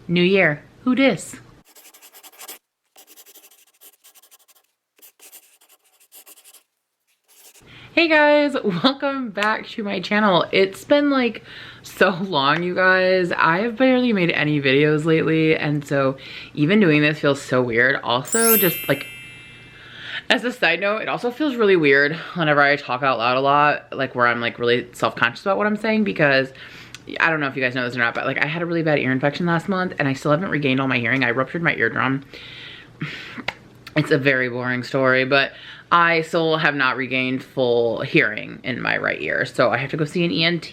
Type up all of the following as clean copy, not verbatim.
New year. Who dis? Hey guys, welcome back to my channel. It's been like so long, you guys. I've barely made any videos lately, and so even doing this feels so weird. Also, just like as a side note, it also feels really weird whenever I talk out loud a lot, like where I'm like really self-conscious about what I'm saying, because I don't know if you guys know this or not, but like I had a really bad ear infection last month and I still haven't regained all my hearing. I ruptured my eardrum. It's a very boring story, but I still have not regained full hearing in my right ear. So I have to go see an ENT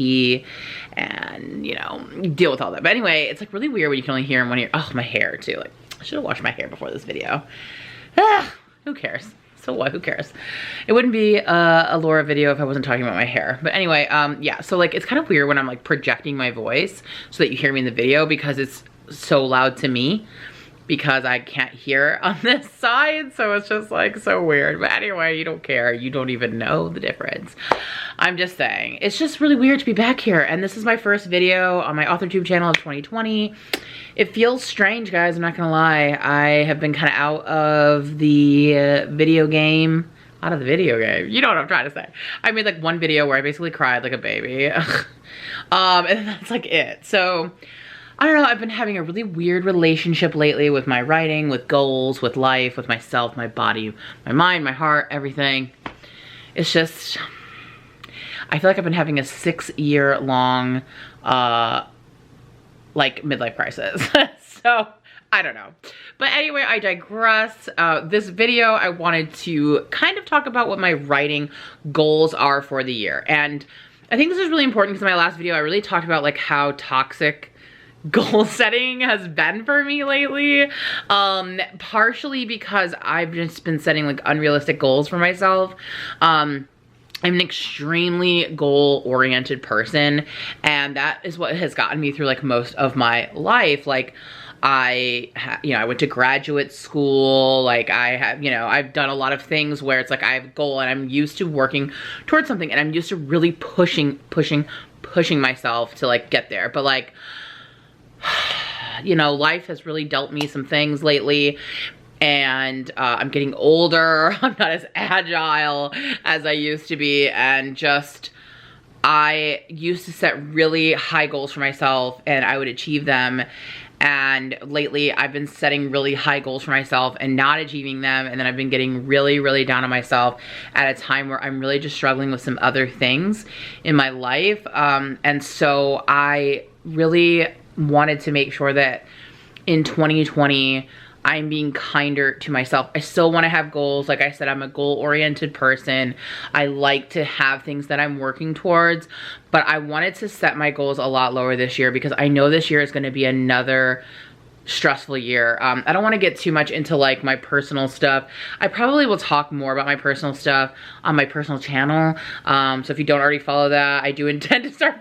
and, you know, deal with all that. But anyway, it's like really weird when you can only hear in one ear. Oh, my hair too. Like, I should have washed my hair before this video. Who cares? So what, who cares? It wouldn't be a Laura video if I wasn't talking about my hair. But anyway, yeah, so like it's kind of weird when I'm like projecting my voice so that you hear me in the video because it's so loud to me because I can't hear on this side. So it's just like so weird. But anyway, you don't care. You don't even know the difference. I'm just saying, it's just really weird to be back here. And this is my first video on my AuthorTube channel of 2020. It feels strange, guys, I'm not gonna lie. I have been kind of out of the video game. Out of the video game, you know what I'm trying to say. I made like one video where I basically cried like a baby. And that's like it. So, I don't know, I've been having a really weird relationship lately with my writing, with goals, with life, with myself, my body, my mind, my heart, everything. It's just, I feel like I've been having a 6-year-long, like midlife crisis. So I don't know, but anyway, I digress. This video I wanted to kind of talk about what my writing goals are for the year, and I think this is really important because in my last video I really talked about like how toxic goal setting has been for me lately, partially because I've just been setting like unrealistic goals for myself. I'm an extremely goal-oriented person, and that is what has gotten me through like most of my life. Like I went to graduate school, like I have, I've done a lot of things where it's like I have a goal and I'm used to working towards something and I'm used to really pushing myself to like get there. But like, life has really dealt me some things lately. And I'm getting older, I'm not as agile as I used to be, and just, I used to set really high goals for myself and I would achieve them, and lately I've been setting really high goals for myself and not achieving them, and then I've been getting really, really down on myself at a time where I'm really just struggling with some other things in my life, and so I really wanted to make sure that in 2020, I'm being kinder to myself. I still want to have goals. Like I said, I'm a goal-oriented person. I like to have things that I'm working towards, but I wanted to set my goals a lot lower this year because I know this year is going to be another stressful year. I don't want to get too much into like my personal stuff. I probably will talk more about my personal stuff on my personal channel. So if you don't already follow that, I do intend to start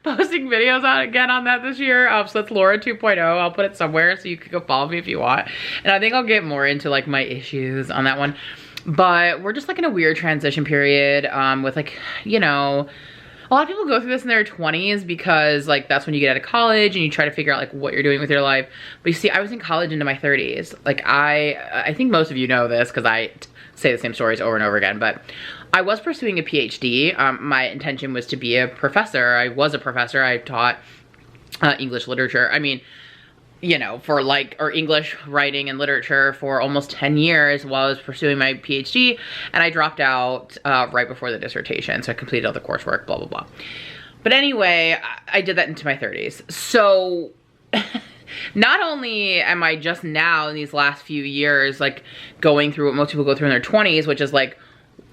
posting videos again on that this year. So that's Laura 2.0. I'll put it somewhere so you can go follow me if you want. And I think I'll get more into like my issues on that one. But we're just like in a weird transition period with like, a lot of people go through this in their 20s because like that's when you get out of college and you try to figure out like what you're doing with your life. But you see, I was in college into my 30s. Like I think most of you know this because I say the same stories over and over again, but I was pursuing a PhD. My intention was to be a professor. I was a professor. I taught English literature. I mean, for like, or English writing and literature for almost 10 years while I was pursuing my PhD, and I dropped out right before the dissertation. So I completed all the coursework, blah, blah, blah. But anyway, I did that into my 30s. So not only am I just now in these last few years, like going through what most people go through in their 20s, which is like,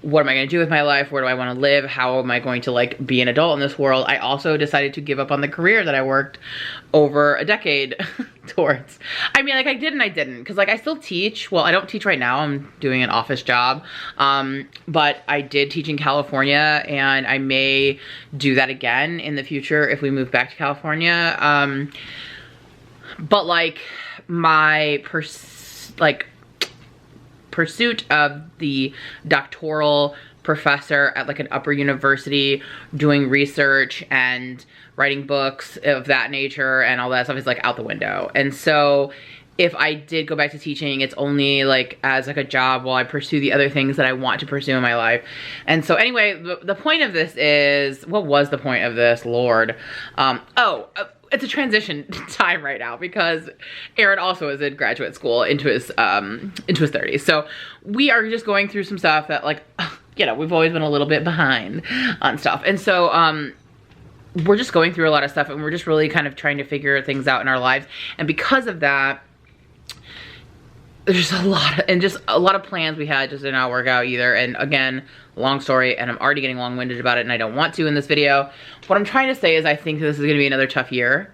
what am I going to do with my life? Where do I want to live? How am I going to like be an adult in this world? I also decided to give up on the career that I worked over a decade towards. I mean, like I did and I didn't, because like I still teach. Well, I don't teach right now. I'm doing an office job. But I did teach in California, and I may do that again in the future if we move back to California. But like my pursuit of the doctoral professor at like an upper university doing research and writing books of that nature and all that stuff is like out the window. And so if I did go back to teaching, it's only like as like a job while I pursue the other things that I want to pursue in my life. And so anyway, the point of this is, what was the point of this, Lord? It's a transition time right now because Aaron also is in graduate school into his 30s. So we are just going through some stuff that, like, you know, we've always been a little bit behind on stuff. And so we're just going through a lot of stuff, and we're just really kind of trying to figure things out in our lives. And because of that, there's a lot of plans we had just did not work out either. And again, long story, and I'm already getting long-winded about it, and I don't want to in this video. What I'm trying to say is I think this is gonna be another tough year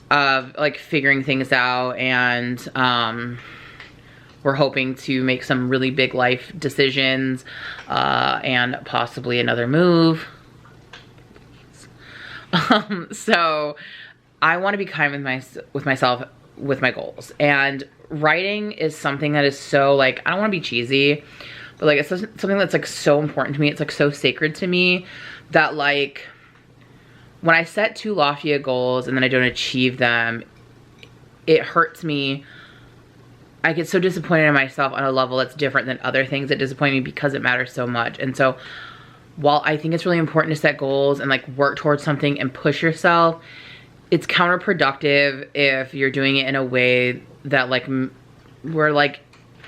of like figuring things out, and we're hoping to make some really big life decisions and possibly another move. So I want to be kind with myself with my goals, and writing is something that is so, like, I don't want to be cheesy, but like it's something that's like so important to me. It's like so sacred to me that, like, when I set too lofty a goals and then I don't achieve them, it hurts me. I get so disappointed in myself on a level that's different than other things that disappoint me because it matters so much. And so while I think it's really important to set goals and like work towards something and push yourself, it's counterproductive if you're doing it in a way that, like, we're like,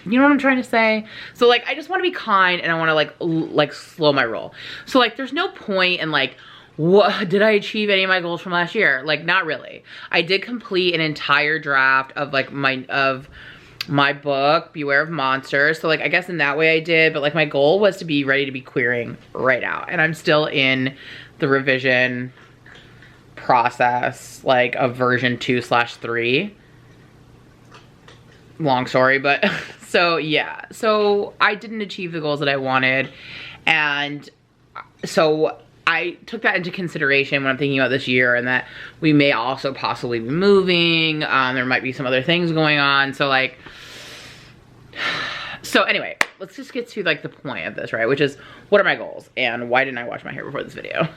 you know what I'm trying to say? So like, I just want to be kind, and I want to like slow my roll. So like, there's no point in like, what did I achieve any of my goals from last year? Like, not really. I did complete an entire draft of like my book, Beware of Monsters. So like, I guess in that way I did, but like my goal was to be ready to be queering right now. And I'm still in the revision process, like of version 2/3. Long story, but so yeah. So I didn't achieve the goals that I wanted. And so I took that into consideration when I'm thinking about this year, and that we may also possibly be moving. There might be some other things going on. So like, so anyway, let's just get to like the point of this, right? Which is, what are my goals and why didn't I wash my hair before this video?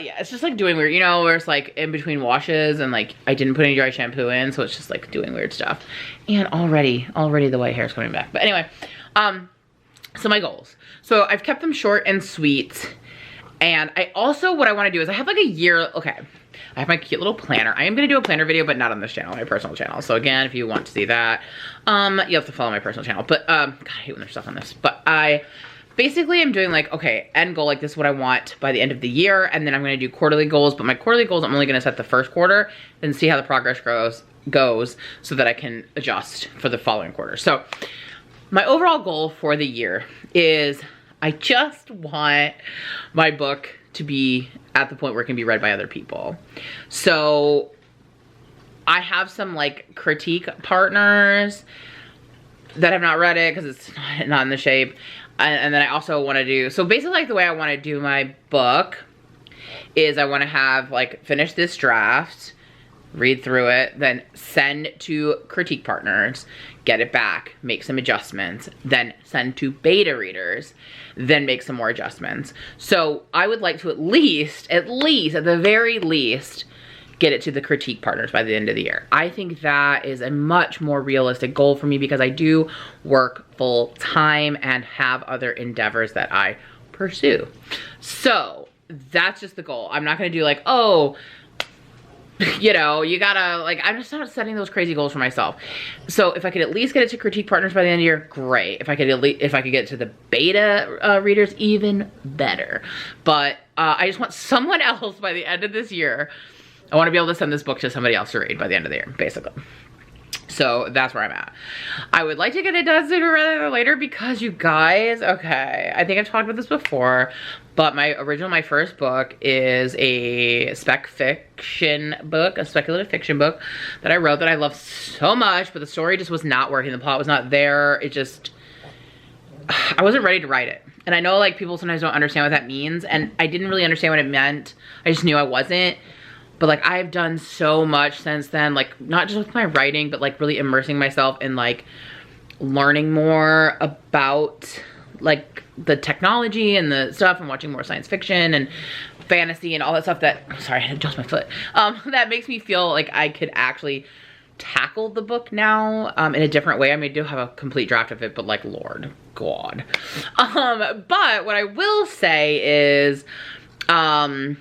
Yeah, it's just like doing weird, you know, where it's like in between washes and like I didn't put any dry shampoo in, so it's just like doing weird stuff. And already the white hair is coming back. But anyway, so my goals. So I've kept them short and sweet. And I also, what I want to do is I have like a year, okay, I have my cute little planner. I am going to do a planner video, but not on this channel, my personal channel. So again, if you want to see that, you have to follow my personal channel. But, God, I hate when there's stuff on this. But I basically am doing like, okay, end goal, like this is what I want by the end of the year. And then I'm going to do quarterly goals. But my quarterly goals, I'm only going to set the first quarter and see how the progress goes so that I can adjust for the following quarter. So my overall goal for the year is I just want my book to be at the point where it can be read by other people. So I have some like critique partners that have not read it because it's not in the shape. And then I also want to do, so basically like the way I want to do my book is I want to have like finish this draft, read through it, then send to critique partners, get it back, make some adjustments, then send to beta readers, then make some more adjustments. So I would like to at the very least, get it to the critique partners by the end of the year. I think that is a much more realistic goal for me because I do work full time and have other endeavors that I pursue. So that's just the goal. I'm not gonna do like, oh, you know, you gotta, like, I'm just not setting those crazy goals for myself. So if I could at least get it to critique partners by the end of the year, great. If I could get it to the beta readers, even better. But I just want someone else by the end of this year. I want to be able to send this book to somebody else to read by the end of the year, basically. So that's where I'm at. I would like to get it done sooner rather than later because you guys, okay, I think I've talked about this before, but my first book is a speculative fiction book that I wrote that I love so much, but the story just was not working. The plot was not there. It just, I wasn't ready to write it. And I know like people sometimes don't understand what that means, and I didn't really understand what it meant. I just knew I wasn't. But like I've done so much since then, like not just with my writing, but like really immersing myself in like learning more about like the technology and the stuff, and watching more science fiction and fantasy and all that stuff that, sorry, I had to adjust my foot, that makes me feel like I could actually tackle the book now in a different way. I mean, I do have a complete draft of it, but like, Lord God. But what I will say is, I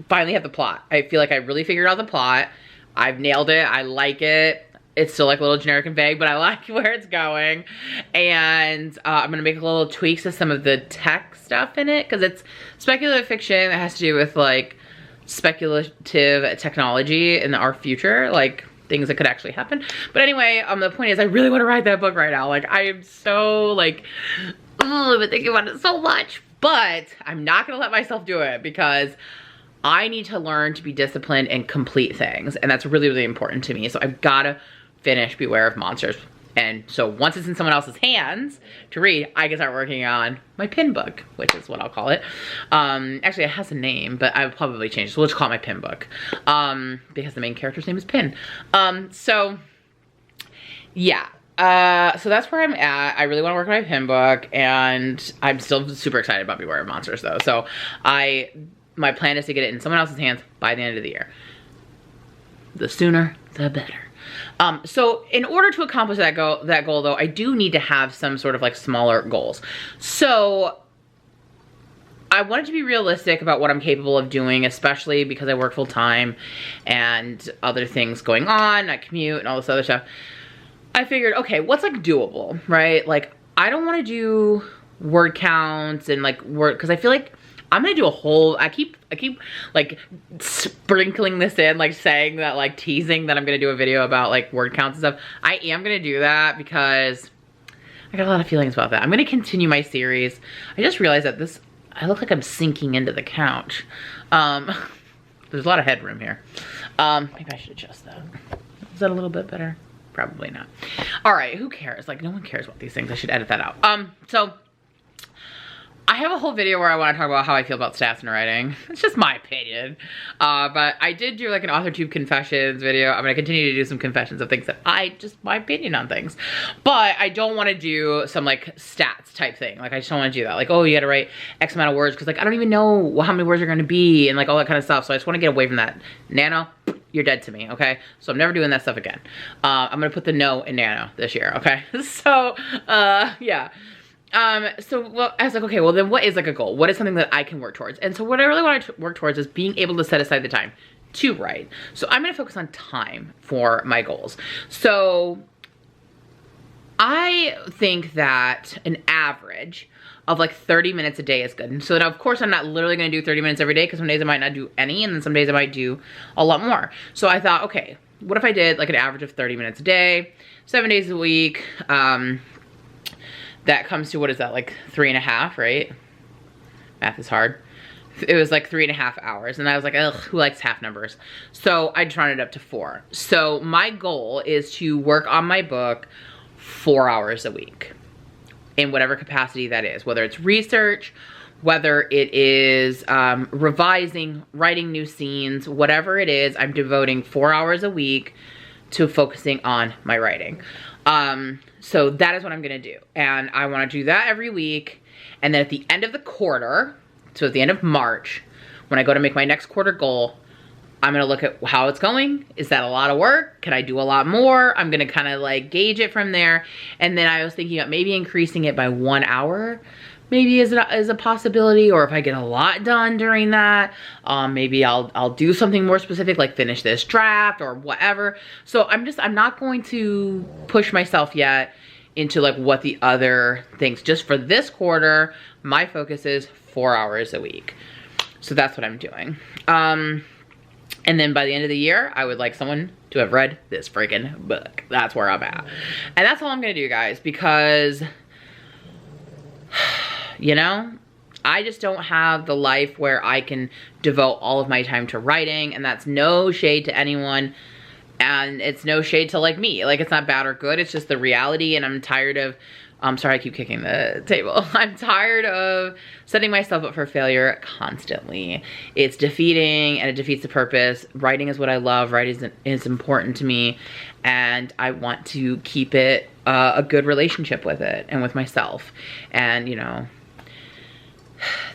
finally have the plot. I feel like I really figured out the plot. I've nailed it. I like it. It's still like a little generic and vague, but I like where it's going. And I'm gonna make little tweaks to some of the tech stuff in it, because it's speculative fiction that has to do with like speculative technology in our future, like things that could actually happen. But anyway, the point is, I really want to write that book right now. Like, I am so like, I've been thinking about it so much, but I'm not gonna let myself do it, because I need to learn to be disciplined and complete things, and that's really, really important to me. So I've gotta finish Beware of Monsters. And so once it's in someone else's hands to read, I can start working on my pin book, which is what I'll call it. Actually, it has a name, but I would probably change it. So we'll just call it my pin book, because the main character's name is Pin. So yeah, so that's where I'm at. I really want to work on my pin book, and I'm still super excited about Beware of Monsters though. So my plan is to get it in someone else's hands by the end of the year. The sooner, the better. So in order to accomplish that goal though, I do need to have some sort of like smaller goals. So I wanted to be realistic about what I'm capable of doing, especially because I work full time and other things going on, I commute and all this other stuff. I figured, okay, what's like doable, right? Like, I don't want to do word counts and like word, because I feel like I'm gonna do a whole, I keep like sprinkling this in, like saying that, like teasing that I'm gonna do a video about like word counts and stuff. I am gonna do that because I got a lot of feelings about that. I'm gonna continue my series. I just realized that I look like I'm sinking into the couch. There's a lot of headroom here. Maybe I should adjust that. Is that a little bit better? Probably not. All right, who cares? Like, no one cares about these things. I should edit that out. So I have a whole video where I want to talk about how I feel about stats and writing. It's just my opinion. But I did do like an AuthorTube confessions video. I'm going to continue to do some confessions of things that my opinion on things. But I don't want to do some like stats type thing. Like, I just don't want to do that. Like, oh, you got to write X amount of words, because like, I don't even know how many words are going to be and like all that kind of stuff. So I just want to get away from that. Nano, you're dead to me, okay? So I'm never doing that stuff again. I'm going to put the no in nano this year, okay? So, yeah. Well, I was like, okay, well then what is like a goal? What is something that I can work towards? And so what I really want to work towards is being able to set aside the time to write. So I'm going to focus on time for my goals. So I think that an average of like 30 minutes a day is good. And so now, of course, I'm not literally going to do 30 minutes every day, because some days I might not do any, and then some days I might do a lot more. So I thought, okay, what if I did like an average of 30 minutes a day, 7 days a week? That comes to, what is that, like 3.5, right? Math is hard. It was like 3.5 hours. And I was like, ugh, who likes half numbers? So I just rounded it up to 4. So my goal is to work on my book 4 hours a week, in whatever capacity that is, whether it's research, whether it is revising, writing new scenes, whatever it is, I'm devoting 4 hours a week to focusing on my writing. So that is what I'm gonna do. And I wanna do that every week. And then at the end of the quarter, so at the end of March, when I go to make my next quarter goal, I'm gonna look at how it's going. Is that a lot of work? Can I do a lot more? I'm gonna kind of like gauge it from there. And then I was thinking about maybe increasing it by 1 hour, maybe is a possibility. Or if I get a lot done during that, maybe I'll do something more specific, like finish this draft or whatever. So I'm not going to push myself yet into like what the other things. Just for this quarter, my focus is 4 hours a week. So that's what I'm doing. And then by the end of the year, I would like someone to have read this freaking book. That's where I'm at. And that's all I'm gonna do, guys, because you know, I just don't have the life where I can devote all of my time to writing, and that's no shade to anyone, and it's no shade to like me. Like, it's not bad or good, it's just the reality, and I'm tired of I'm sorry, I keep kicking the table. I'm tired of setting myself up for failure constantly. It's defeating and it defeats the purpose. Writing is what I love. Writing is important to me. And I want to keep it a good relationship with it and with myself. And, you know,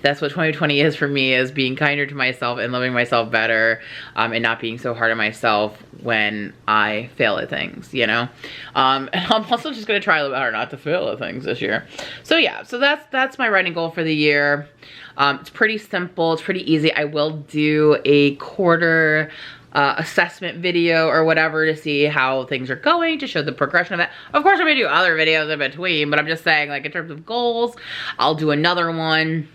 that's what 2020 is for me, is being kinder to myself and loving myself better, and not being so hard on myself when I fail at things, you know? And I'm also just gonna try a little bit harder not to fail at things this year. So yeah, so that's my writing goal for the year. It's pretty simple, it's pretty easy. I will do a quarter assessment video or whatever to see how things are going, to show the progression of that. Of course, I'm gonna do other videos in between, but I'm just saying, like, in terms of goals, I'll do another one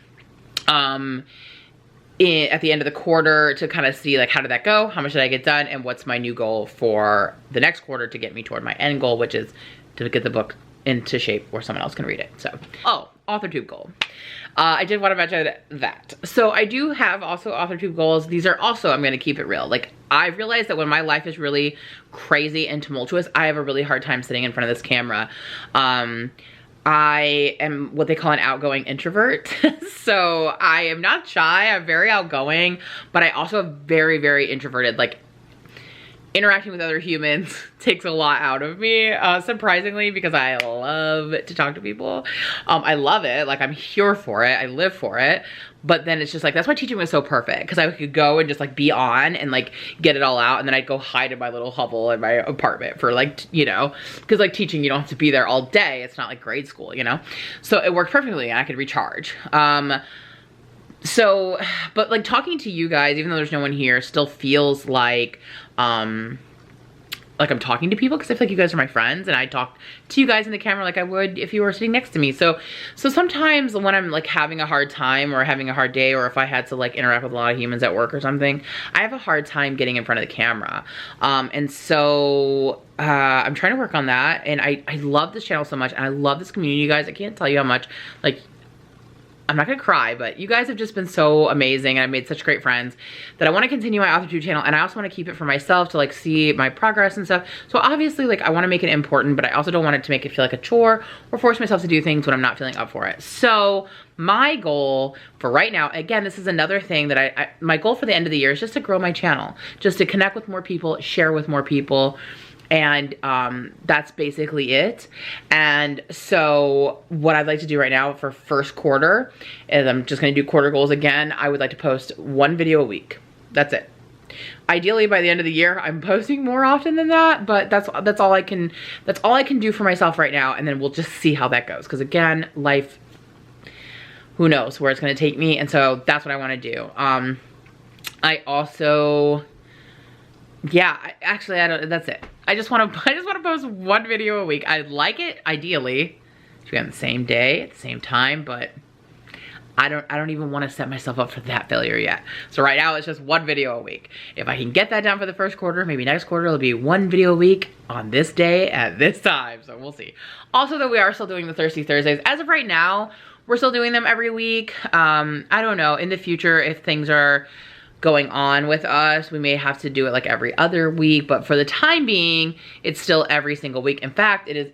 at the end of the quarter to kind of see, like, how did that go? How much did I get done? And what's my new goal for the next quarter to get me toward my end goal, which is to get the book into shape where someone else can read it. So, oh, AuthorTube goal. I did want to mention that. So I do have also AuthorTube goals. These are also, I'm going to keep it real. Like, I've realized that when my life is really crazy and tumultuous, I have a really hard time sitting in front of this camera. I am what they call an outgoing introvert. So I am not shy, I'm very outgoing, but I also am very, very introverted. Like, interacting with other humans takes a lot out of me, surprisingly, because I love to talk to people. I love it, like, I'm here for it, I live for it. But then it's just like, that's why teaching was so perfect, because I could go and just, like, be on and, like, get it all out, and then I'd go hide in my little hovel in my apartment for, like, you know, because, like, teaching, you don't have to be there all day. It's not like grade school, you know? So it worked perfectly and I could recharge. So, but, like, talking to you guys, even though there's no one here, still feels like I'm talking to people, because I feel like you guys are my friends and I talk to you guys in the camera like I would if you were sitting next to me. So sometimes when I'm, like, having a hard time or having a hard day, or if I had to, like, interact with a lot of humans at work or something, I have a hard time getting in front of the camera. And so I'm trying to work on that. And I love this channel so much, and I love this community, you guys. I can't tell you how much, like, I'm not gonna cry, but you guys have just been so amazing, and I've made such great friends that I want to continue my AuthorTube channel, and I also want to keep it for myself to, like, see my progress and stuff. So obviously, like, I want to make it important, but I also don't want it to make it feel like a chore or force myself to do things when I'm not feeling up for it. So my goal for right now, again, this is another thing that my goal for the end of the year is just to grow my channel, just to connect with more people, share with more people. And that's basically it. And so what I'd like to do right now for first quarter is, I'm just gonna do quarter goals again. I would like to post 1 video a week. That's it. Ideally by the end of the year, I'm posting more often than that, but that's all I can do for myself right now. And then we'll just see how that goes. Cause again, life, who knows where it's gonna take me. And so that's what I wanna do. I also, yeah, actually, that's it. I just want to post 1 video a week. I'd like it, ideally, to be on the same day, at the same time, but I don't even want to set myself up for that failure yet. So right now, it's just 1 video a week. If I can get that down for the first quarter, maybe next quarter, it'll be 1 video a week on this day at this time. So we'll see. Also, though, we are still doing the Thirsty Thursdays. As of right now, we're still doing them every week. I don't know, in the future, if things are going on with us, we may have to do it like every other week, but for the time being, it's still every single week. In fact, it is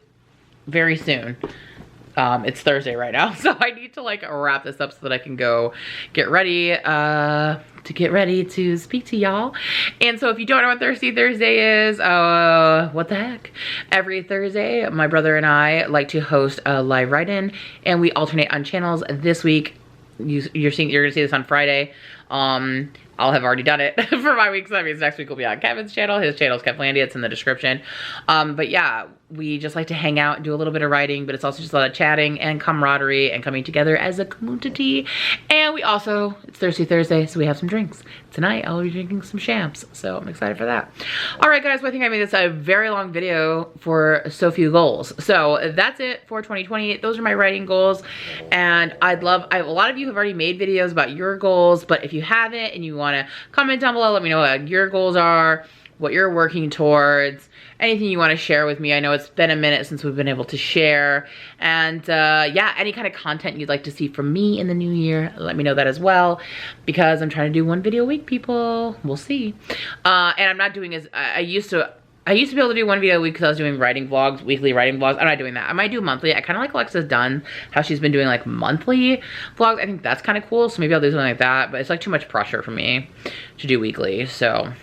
very soon. It's Thursday right now, so I need to, like, wrap this up so that I can go get ready to speak to y'all. And so if you don't know what Thirsty Thursday is, what the heck? Every Thursday, my brother and I like to host a live write-in, and we alternate on channels. This week, you're gonna see this on Friday. I'll have already done it for my week, so that means next week will be on Kevin's channel. His channel's Kevlandia, it's in the description. But yeah, we just like to hang out and do a little bit of writing, but it's also just a lot of chatting and camaraderie and coming together as a community. And we also, it's Thirsty Thursday, so we have some drinks. Tonight, I'll be drinking some champs, so I'm excited for that. All right, guys, well, I think I made this a very long video for so few goals. So that's it for 2020. Those are my writing goals. And a lot of you have already made videos about your goals, but if you haven't and you want to comment down below, let me know what your goals are, what you're working towards, anything you want to share with me. I know it's been a minute since we've been able to share. And yeah, any kind of content you'd like to see from me in the new year, let me know that as well, because I'm trying to do 1 video a week, people. We'll see. And I'm not doing as I used to. I used to be able to do one video a week because I was doing writing vlogs, weekly writing vlogs. I'm not doing that. I might do monthly. I kind of like Alexa's done how she's been doing like monthly vlogs. I think that's kind of cool. So maybe I'll do something like that, but it's like too much pressure for me to do weekly. So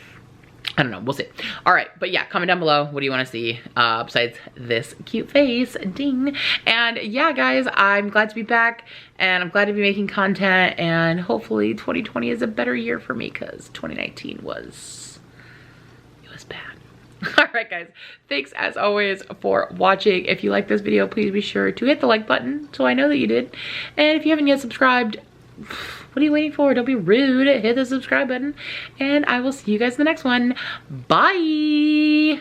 I don't know, we'll see. All right, but yeah, comment down below. What do you want to see besides this cute face? Ding. And yeah, guys, I'm glad to be back and I'm glad to be making content, and hopefully 2020 is a better year for me because 2019 was bad. All right, guys, thanks as always for watching. If you like this video, please be sure to hit the like button so I know that you did. And if you haven't yet subscribed, what are you waiting for? Don't be rude. Hit the subscribe button, and I will see you guys in the next one. Bye.